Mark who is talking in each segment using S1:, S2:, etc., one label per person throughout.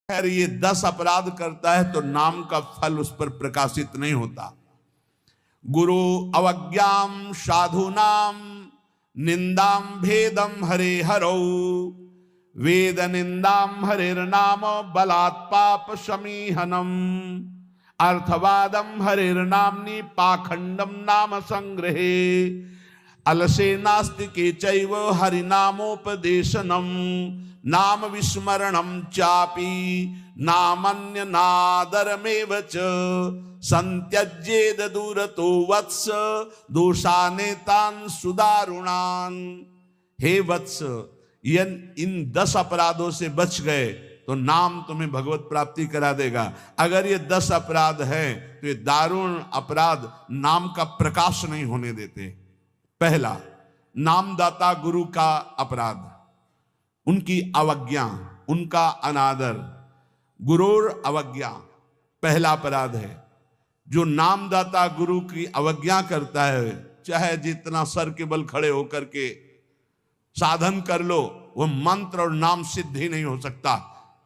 S1: खैर ये 10 अपराध करता है तो नाम का फल उस पर प्रकाशित नहीं होता। गुरु अवज्ञाम साधुनाम निंदाम भेदम हरे हरौ वेद निंदाम हरिर्नाम बलात् पाप समीहनम अर्थवादम हरिर्नाम्नि पाखंडम नाम संग्रहे अलसे नास्तिके चैव हरिनामोपदेशनम नाम विस्मरणम चापि नामन्य नादरमेव च संत्यज्येद दूरतो वत्स दोषानेतान सुदारुणान। हे वत्स, इन 10 अपराधों से बच गए तो नाम तुम्हें भगवत प्राप्ति करा देगा। अगर ये 10 अपराध है तो ये दारुण अपराध नाम का प्रकाश नहीं होने देते। पहला, नामदाता गुरु का अपराध, उनकी अवज्ञा, उनका अनादर। गुरुर अवज्ञा पहला अपराध है। जो नामदाता गुरु की अवज्ञा करता है, चाहे जितना सर के बल खड़े होकर के साधन कर लो, वह मंत्र और नाम सिद्ध ही नहीं हो सकता,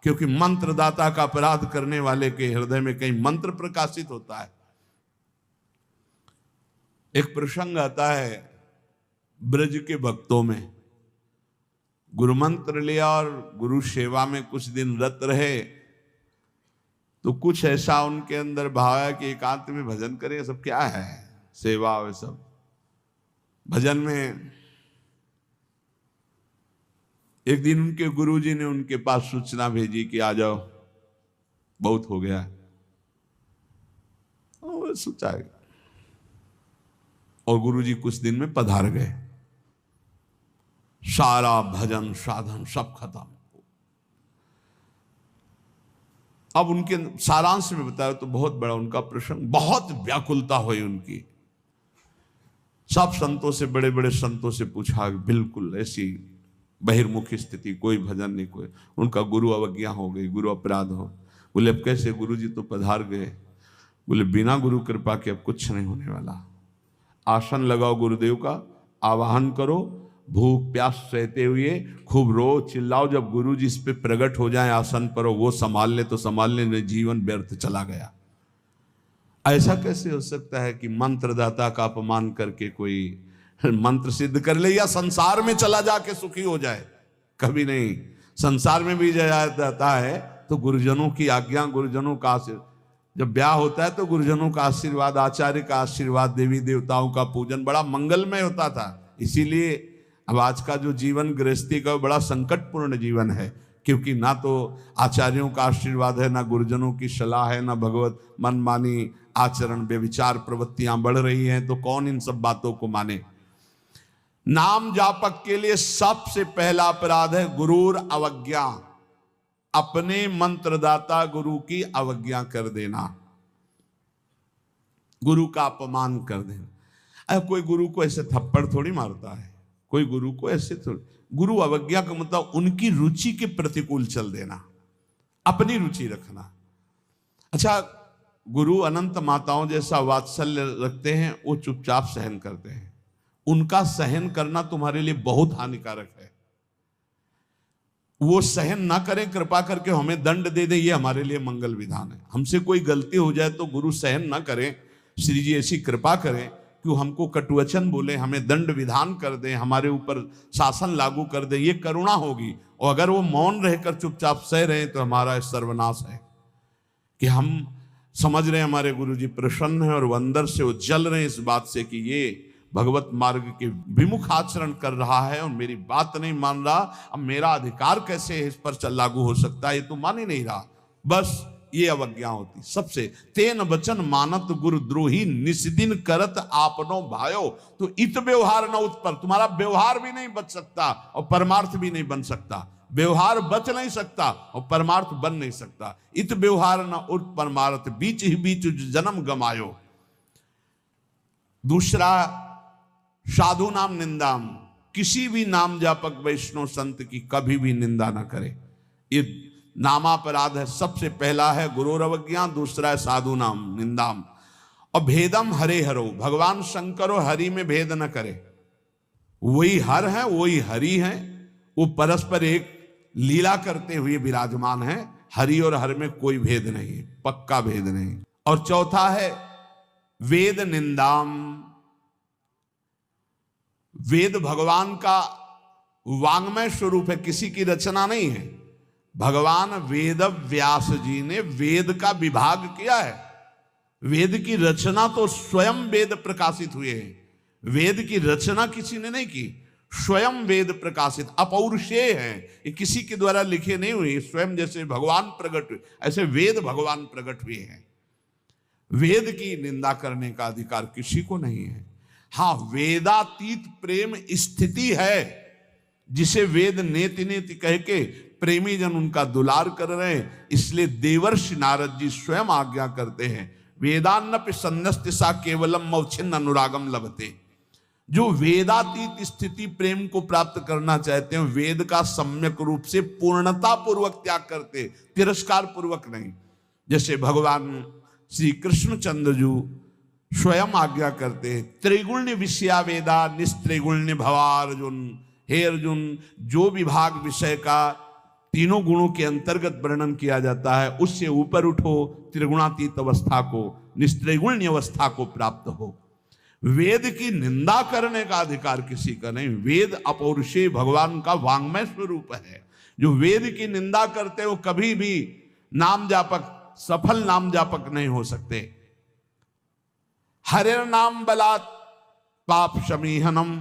S1: क्योंकि मंत्रदाता का अपराध करने वाले के हृदय में कहीं मंत्र प्रकाशित होता है। एक प्रसंग आता है ब्रज के भक्तों में, गुरु मंत्र लिया और गुरु सेवा में कुछ दिन रत रहे, तो कुछ ऐसा उनके अंदर भाव है कि एकांत में भजन करें। सब क्या है, सेवा वे सब भजन में। एक दिन उनके गुरुजी ने उनके पास सूचना भेजी कि आ जाओ, बहुत हो गया। और सोचा, और गुरुजी कुछ दिन में पधार गए। सारा भजन साधन सब खत्म। अब उनके सारांश में बताया तो बहुत बड़ा उनका प्रसंग, बहुत व्याकुलता हुई उनकी। सब संतों से, बड़े बड़े संतों से पूछा, बिल्कुल ऐसी बहिर्मुखी स्थिति, कोई भजन नहीं, कोई। उनका गुरु अवज्ञा हो गई, गुरु अपराध हो। बोले अब कैसे, गुरु जी तो पधार गए। बोले बिना गुरु कृपा के अब कुछ नहीं होने वाला। आसन लगाओ गुरुदेव का, आवाहन करो, भूख प्यास सहते हुए खूब रो चिल्लाओ। जब गुरु जी इस पे प्रकट हो जाए आसन पर, वो संभाल ले तो संभाल ले, नहीं जीवन व्यर्थ चला गया। ऐसा कैसे हो सकता है कि मंत्रदाता का अपमान करके कोई मंत्र सिद्ध कर ले या संसार में चला जाके सुखी हो जाए? कभी नहीं। संसार में भी जाता है तो गुरुजनों की आज्ञा, गुरुजनों का आशीर्वाद। जब ब्याह होता है तो गुरुजनों का आशीर्वाद, आचार्य का आशीर्वाद, देवी देवताओं का पूजन बड़ा मंगलमय होता था। इसीलिए अब आज का जो जीवन गृहस्थी का बड़ा संकटपूर्ण जीवन है, क्योंकि ना तो आचार्यों का आशीर्वाद है, ना गुरुजनों की सलाह है, ना भगवत मनमानी आचरण बेविचार प्रवृत्तियां बढ़ रही हैं, तो कौन इन सब बातों को माने। नाम जापक के लिए सबसे पहला अपराध है गुरुर अवज्ञा, अपने मंत्रदाता गुरु की अवज्ञा कर देना, गुरु का अपमान कर देना। कोई गुरु को ऐसे थप्पड़ थोड़ी मारता है, कोई गुरु को ऐसे थोड़ी। गुरु अवज्ञा का मतलब उनकी रुचि के प्रतिकूल चल देना, अपनी रुचि रखना। अच्छा, गुरु अनंत माताओं जैसा वात्सल्य रखते हैं, वो चुपचाप सहन करते हैं। उनका सहन करना तुम्हारे लिए बहुत हानिकारक है। वो सहन ना करें, कृपा करके हमें दंड दे दे, ये हमारे लिए मंगल विधान है। हमसे कोई गलती हो जाए तो गुरु सहन ना करें, श्री जी ऐसी कृपा करें कि हमको कटुवचन बोले, हमें दंड विधान कर दें, हमारे ऊपर शासन लागू कर दें, ये करुणा होगी। और अगर वो मौन रहकर चुपचाप सह रहे हैं तो हमारा सर्वनाश है। कि हम समझ रहे हैं हमारे गुरु जी प्रसन्न हैं और वो अंदर से वो जल रहे हैं इस बात से कि ये भगवत मार्ग के विमुख आचरण कर रहा है और मेरी बात नहीं मान रहा, अब मेरा अधिकार कैसे इस पर लागू हो सकता है, ये तो मान ही नहीं रहा। बस ये अवज्ञा होती सबसे। तेन वचन मानत गुरु द्रोही निस्दिन करत आपनो भायो। तो इत व्यवहार न उत्पर, तुम्हारा व्यवहार भी नहीं बच सकता और परमार्थ भी नहीं बन सकता। व्यवहार बच नहीं सकता और परमार्थ बन नहीं सकता। इत व्यवहार न उत परमार्थ, बीच ही बीच जन्म गमायो। दूसरा, साधु नाम निंदाम, किसी भी नाम जापक वैष्णव संत की कभी भी निंदा ना करे। ये नामापराध है। सबसे पहला है गुरुर अवज्ञा, दूसरा है साधु नाम निंदाम। और भेदम हरे हरो, भगवान शंकर और हरि में भेद न करे। वही हर है, वही हरि है, वो परस्पर एक लीला करते हुए विराजमान है। हरि और हर में कोई भेद नहीं, पक्का भेद नहीं। और चौथा है वेद निंदाम। वेद भगवान का वांग्मय स्वरूप है, किसी की रचना नहीं है। भगवान वेद व्यास जी ने वेद का विभाग किया है। वेद की रचना तो स्वयं वेद प्रकाशित हुए हैं। वेद की रचना किसी ने नहीं की, स्वयं वेद प्रकाशित अपौरुषेय हैं। ये किसी के द्वारा लिखे नहीं हुए, स्वयं जैसे भगवान प्रकट हुए ऐसे वेद भगवान प्रकट हुए हैं। वेद की निंदा करने का अधिकार किसी को नहीं है। हाँ, वेदातीत प्रेम स्थिति है, जिसे वेद नेति नेति कह के प्रेमी जन उनका दुलार कर रहे हैं। इसलिए देवर्षि नारद जी स्वयं आज्ञा करते हैं, वेदान्नपि सन्नस्ति सा केवलम मौछिन्न अनुरागम लभते। जो वेदातीत स्थिति प्रेम को प्राप्त करना चाहते हैं, वेद का सम्यक रूप से पूर्णता पूर्वक त्याग करते, तिरस्कार पूर्वक नहीं। जैसे भगवान श्री कृष्णचंद्र जी स्वयं आज्ञा करते हैं, त्रिगुण्य विषया वेदा निस्त्रिगुण्य भवा अर्जुन। हे अर्जुन, जो विभाग विषय का तीनों गुणों के अंतर्गत वर्णन किया जाता है, उससे ऊपर उठो, त्रिगुणातीत अवस्था को, निस्त्रिगुण्य अवस्था को प्राप्त हो। वेद की निंदा करने का अधिकार किसी का नहीं। वेद अपौरुषेय भगवान का वांग्मय स्वरूप है। जो वेद की निंदा करते वो कभी भी नाम जापक, सफल नाम जापक नहीं हो सकते। हरिर नाम बलात् पाप शमीहनम।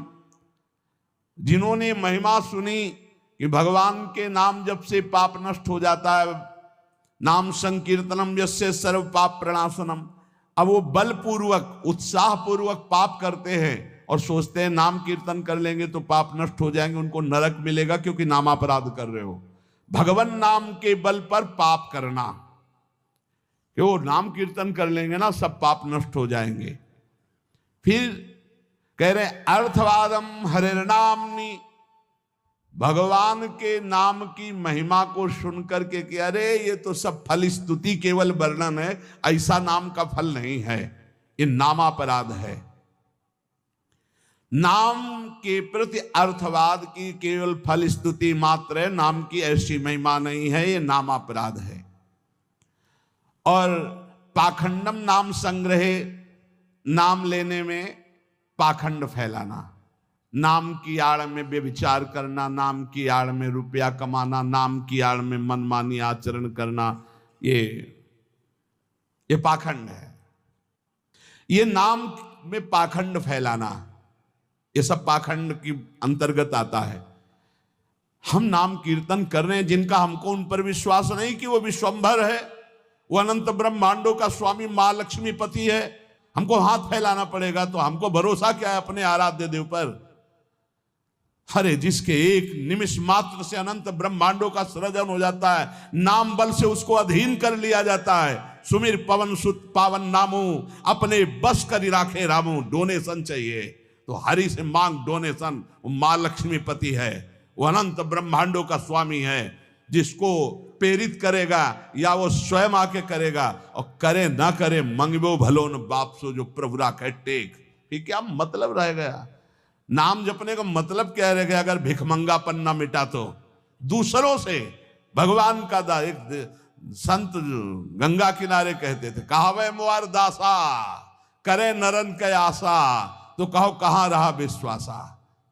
S1: जिन्होंने महिमा सुनी कि भगवान के नाम जप से पाप नष्ट हो जाता है, नाम संकीर्तनम यस्य सर्व पाप प्रणाशनम। अब वो बलपूर्वक उत्साह पूर्वक पाप करते हैं और सोचते हैं नाम कीर्तन कर लेंगे तो पाप नष्ट हो जाएंगे, उनको नरक मिलेगा क्योंकि नामापराध कर रहे हो। भगवान नाम के बल पर पाप करना, कि वो नाम कीर्तन कर लेंगे ना सब पाप नष्ट हो जाएंगे। फिर कह रहे अर्थवादम हरिर्नामनि। भगवान के नाम की महिमा को सुनकर के कि अरे ये तो सब फल स्तुति केवल वर्णन है, ऐसा नाम का फल नहीं है, ये नामापराध है। नाम के प्रति अर्थवाद की केवल फल स्तुति मात्र है, नाम की ऐसी महिमा नहीं है, ये नामापराध है। और पाखंडम नाम संग्रहे, नाम लेने में पाखंड फैलाना, नाम की आड़ में व्यभिचार करना, नाम की आड़ में रुपया कमाना, नाम की आड़ में मनमानी आचरण करना, ये पाखंड है। ये नाम में पाखंड फैलाना, ये सब पाखंड की अंतर्गत आता है। हम नाम कीर्तन कर रहे हैं, जिनका हमको उन पर विश्वास नहीं कि वो विश्वंभर है, वो अनंत ब्रह्मांडों का स्वामी मां लक्ष्मी पति है, हमको हाथ फैलाना पड़ेगा। तो हमको भरोसा क्या है अपने आराध्य देव पर? अरे जिसके एक निमिष मात्र से अनंत ब्रह्मांडों का सृजन हो जाता है, नाम बल से उसको अधीन कर लिया जाता है। सुमिर पवन सुत पावन नामू, अपने बस कर राखे रामू। डोनेशन चाहिए तो हरि से मांग डोनेशन। वो मां लक्ष्मी पति है, वो अनंत ब्रह्मांडों का स्वामी है। जिसको प्रेरित करेगा या वो स्वयं आके करेगा, और करे ना करे मंगबो भलो न बाप सो जो प्रभु राखे टेक। ये क्या मतलब रह गया? नाम जपने का मतलब क्या रह गया? अगर भिखमंगापन ना मिटा तो दूसरों से भगवान का एक संत गंगा किनारे कहते थे, कहावे मुआर दासा करे नरन के आशा। तो कहो कहां रहा विश्वासा,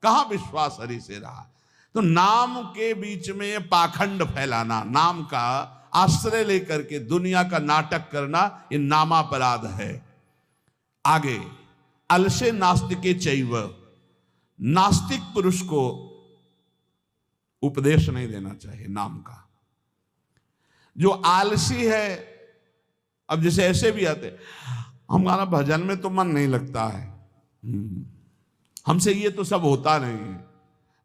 S1: कहां विश्वास हरि से रहा। तो नाम के बीच में पाखंड फैलाना, नाम का आश्रय लेकर के दुनिया का नाटक करना, ये नामापराध है। आगे अलसे नास्तिके चैव, नास्तिक पुरुष को उपदेश नहीं देना चाहिए नाम का। जो आलसी है, अब जैसे ऐसे भी आते, हमारा भजन में तो मन नहीं लगता है, हमसे ये तो सब होता नहीं है,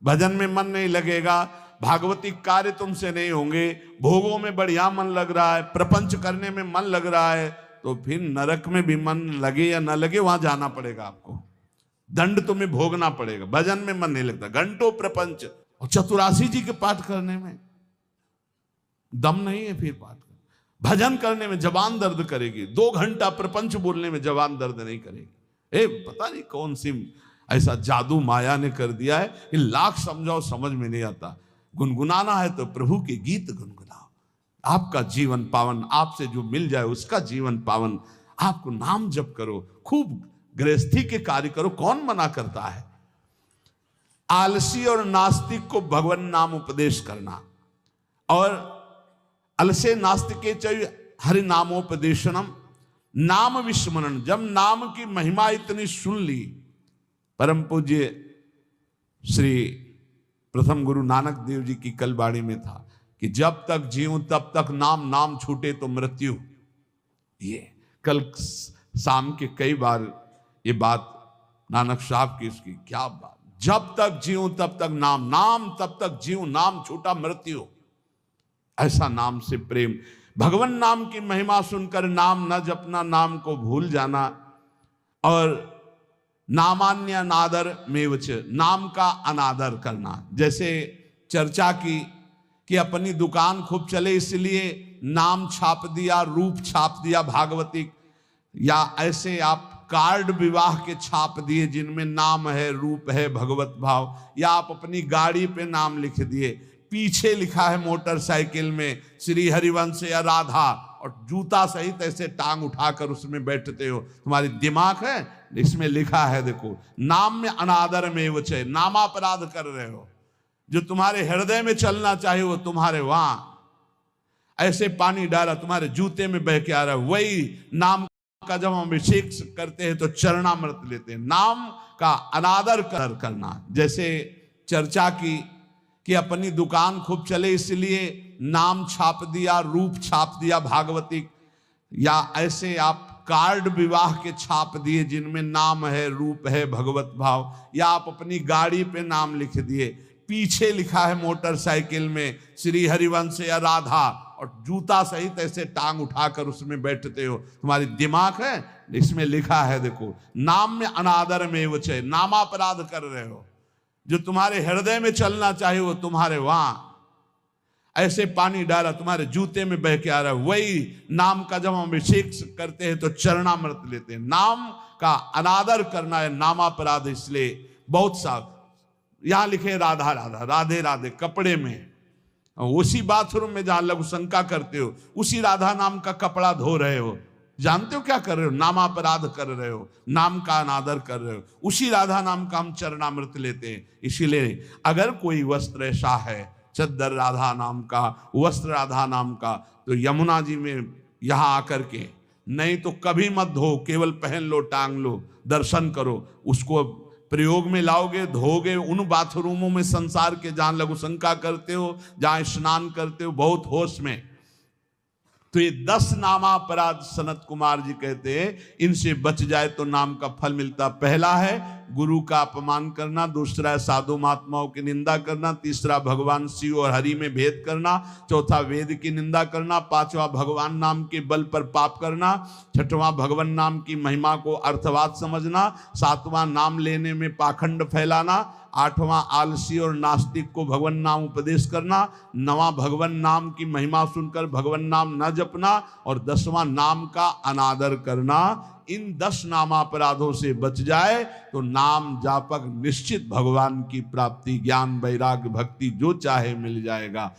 S1: भजन में मन नहीं लगेगा, भागवती कार्य तुमसे नहीं होंगे, भोगों में बढ़िया मन लग रहा है, प्रपंच करने में मन लग रहा है, तो फिर नरक में भी मन लगे या ना लगे वहां जाना पड़ेगा आपको, दंड तुम्हें भोगना पड़ेगा। भजन में मन नहीं लगता, घंटों प्रपंच, और चतुरासी जी के पाठ करने में दम नहीं है, फिर पाठ कर भजन करने में जबान दर्द करेगी, 2 घंटा प्रपंच बोलने में जबान दर्द नहीं करेगी। पता नहीं कौन सी ऐसा जादू माया ने कर दिया है कि लाख समझाओ समझ में नहीं आता। गुनगुनाना है तो प्रभु के गीत गुनगुनाओ, आपका जीवन पावन, आपसे जो मिल जाए उसका जीवन पावन। आपको नाम जप करो, खूब गृहस्थी के कार्य करो, कौन मना करता है। आलसी और नास्तिक को भगवान नाम उपदेश करना, और अलसे नास्तिके च हरि नामोपदेशनम, नाम विस्मरण। जब नाम की महिमा इतनी सुन ली, परम पूज्य श्री प्रथम गुरु नानक देव जी की कल वाणी में था कि जब तक जीऊं तब तक नाम, नाम छूटे तो मृत्यु। ये कल शाम के कई बार ये बात नानक साहब की, इसकी क्या बात, जब तक जीऊं तब तक नाम, नाम तब तक जीऊं, नाम छूटा मृत्यु। ऐसा नाम से प्रेम, भगवान नाम की महिमा सुनकर नाम न जपना, नाम को भूल जाना, और नामान्य अनादर मेवच, नाम का अनादर करना। जैसे चर्चा की कि अपनी दुकान खूब चले इसलिए नाम छाप दिया, रूप छाप दिया भागवतिक, या ऐसे आप कार्ड विवाह के छाप दिए जिनमें नाम है, रूप है, भगवत भाव, या आप अपनी गाड़ी पे नाम लिख दिए, पीछे लिखा है मोटरसाइकिल में श्री हरिवंश या राधा, और जूता सहित ऐसे टांग उठाकर उसमें बैठते हो। तुम्हारी दिमाग है, इसमें लिखा है देखो, नाम में अनादर में वचे, नामापराध कर रहे हो। जो तुम्हारे हृदय में चलना चाहिए वो तुम्हारे वहां ऐसे पानी डाला तुम्हारे जूते में बह के आ रहा है। वही नाम का जब हम अभिषेक करते हैं तो चरणामृत लेते हैं, नाम का अनादर करना। जैसे चर्चा की कि अपनी दुकान खूब चले इसलिए नाम छाप दिया, रूप छाप दिया भागवतिक, या ऐसे आप कार्ड विवाह के छाप दिए जिनमें नाम है, रूप है, भगवत भाव, या आप अपनी गाड़ी पे नाम लिख दिए, पीछे लिखा है मोटरसाइकिल में श्री हरिवंश या राधा, और जूता सहित ऐसे टांग उठाकर उसमें बैठते हो। तुम्हारी दिमाग है, इसमें लिखा है देखो, नाम में अनादर में वचे, नामापराध कर रहे हो। जो तुम्हारे हृदय में चलना चाहिए वो तुम्हारे वहां ऐसे पानी डाला तुम्हारे जूते में बह के आ रहा है। वही नाम का जब हम अभिषेक करते हैं तो चरणामृत लेते हैं। नाम का अनादर करना है नामापराध। इसलिए बहुत सा यहां लिखे राधा राधा, राधे राधे कपड़े में, उसी बाथरूम में जहां लघु शंका करते हो उसी राधा नाम का कपड़ा धो रहे हो। जानते हो क्या कर रहे हो? नामापराध कर रहे हो, नाम का अनादर कर रहे हो। उसी राधा नाम का हम चरणामृत लेते हैं। इसीलिए अगर कोई वस्त्र ऐसा है, चद्दर राधा नाम का, वस्त्र राधा नाम का, तो यमुना जी में यहां आकर के, नहीं तो कभी मत धो, केवल पहन लो, टांग लो, दर्शन करो। उसको प्रयोग में लाओगे, धोगे उन बाथरूमों में संसार के जहां लघु शंका करते हो, जहां स्नान करते हो बहुत होश में। तो ये 10 नामापराध सनत कुमार जी कहते हैं, इनसे बच जाए तो नाम का फल मिलता। पहला है गुरु का अपमान करना, दूसरा है साधु महात्माओं की निंदा करना, तीसरा भगवान शिव और हरि में भेद करना, चौथा वेद की निंदा करना, पांचवा भगवान नाम के बल पर पाप करना, छठवां भगवान नाम की महिमा को अर्थवाद समझना, सातवां नाम लेने में पाखंड फैलाना, आठवां आलसी और नास्तिक को भगवान नाम उपदेश करना, नवां भगवान नाम की महिमा सुनकर भगवान नाम न जपना, और 10वां नाम का अनादर करना। इन 10 नामापराधों से बच जाए तो नाम जापक निश्चित भगवान की प्राप्ति, ज्ञान, वैराग्य, भक्ति जो चाहे मिल जाएगा।